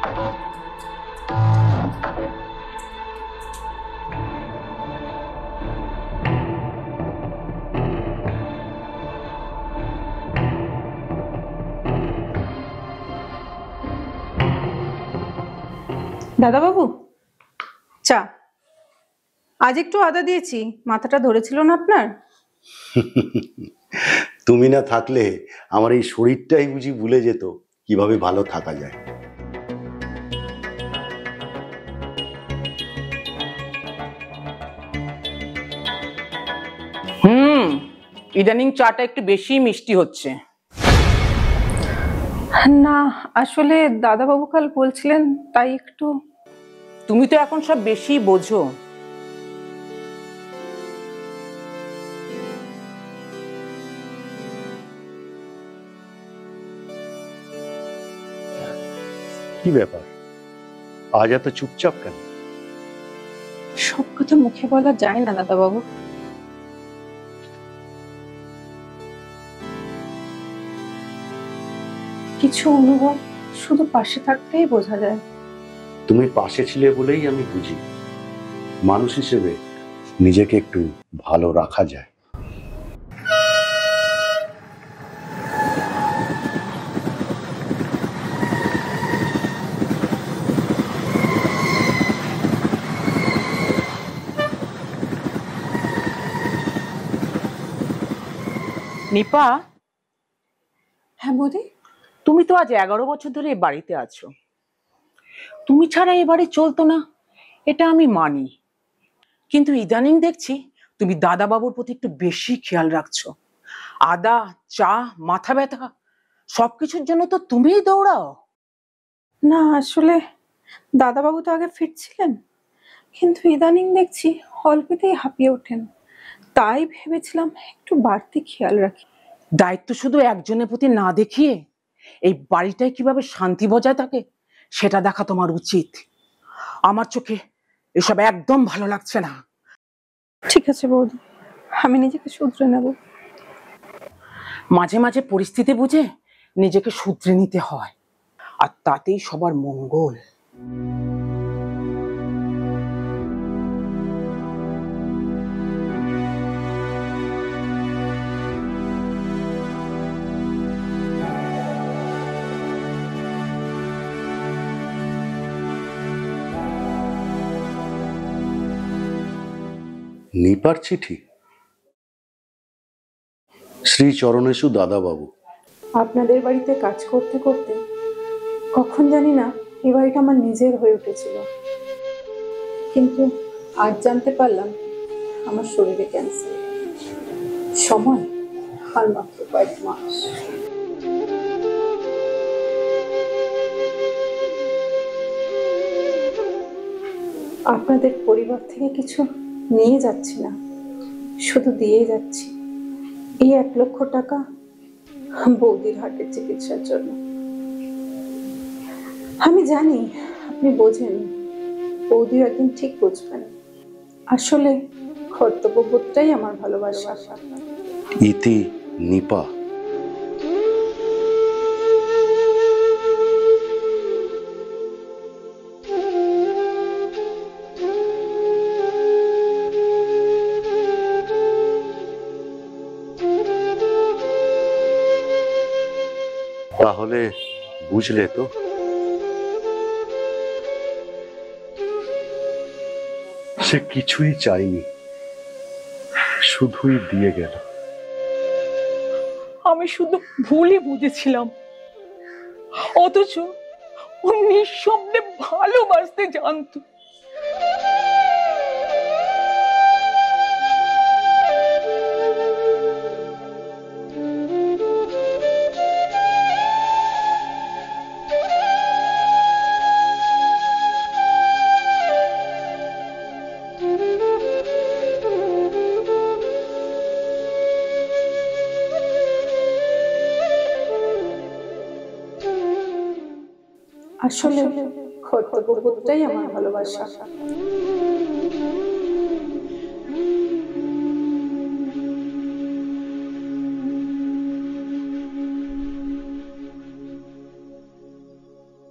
দাদা বাবু, চা। আজ একটু আদা দিয়েছি, মাথাটা ধরেছিল না আপনার? তুমি না থাকলে আমার এই শরীরটাই বুঝি ভুলে যেত কিভাবে ভালো থাকা যায়। ইদানিং চাটা একটু বেশি মিষ্টি হচ্ছে। না, আসলে দাদা বাবু কাল বলছিলেন তাই একটু। তুমি তো এখন সব বেশি বোঝো। কি ব্যাপার, আজ এত চুপচাপ কেন? সব কথা মুখে বলা যায় না দাদা বাবু। কিছু অনুভব শুধু পাশে থাকতেই বোঝা যায়। তুমি পাশে ছিলে বলেই আমি বুঝি মানুষ হিসেবে নিজেকে একটু ভালো রাখা যায়। নিপা, হ্যাঁ বৌদি। তুমি তো আজ 11 বছর ধরে এই বাড়িতে আছো। তুমি ছাড়া এ বাড়ি চলতো না, এটা আমি মানি। কিন্তু ইদানিং দেখছি তুমি দাদা বাবুর প্রতি একটু বেশি খেয়াল রাখছো। আদা, চা, মাথা ব্যথা সবকিছুর জন্য তো তুমিই দৌড়াও। না, আসলে দাদা বাবু তো আগে ফিট ছিলেন, কিন্তু ইদানিং দেখছি অল্পতেই হাঁপিয়ে ওঠেন। তাই ভেবেছিলাম একটু বাড়তি খেয়াল রাখি। দায়িত্ব শুধু একজনের প্রতি না দেখিয়ে এই বাড়িটায় কিভাবে শান্তি বজায় থাকে সেটা দেখা তোমার উচিত। আমার চোখে এসব একদম ভালো লাগছে না। ঠিক আছে বৌদি, আমি নিজেকে শুধরে নেব। মাঝে মাঝে পরিস্থিতি বুঝে নিজেকে শুধরে নিতে হয়, আর তাতেই সবার মঙ্গল। নিপার চিঠি। শ্রী চরণেশু দাদা বাবু। আপনাদের বাড়িতে কাজ করতে করতে কখন জানি না এই বাড়িটা আমার নিজের হয়ে উঠেছিল, কিন্তু আজ জানতে পারলাম আমার শরীরে ক্যান্সার। সময় আর মাত্র কয়েক মাস। আপনাদের পরিবার থেকে কিছু নিয়ে যাচ্ছি না, শুধু দিয়ে যাচ্ছি এই 1 লক্ষ টাকা বৌদির হার্টের চিকিৎসার জন্য। আমি জানি আপনি বোঝেন, বৌদিও একদিন ঠিক বুঝবেন। আসলে কর্তব্যবোধটাই আমার ভালোবাসা। ইতি নিপা। তাহলে বুঝলে তো, সে কিছুই চাইনি, শুধুই দিয়ে গেল। আমি শুধু ভুলই বুঝেছিলাম, অথচ ও নিঃশব্দে ভালোবাসতে জানতো। আসলে কর্তব্যবোধটাই আমার ভালোবাসা।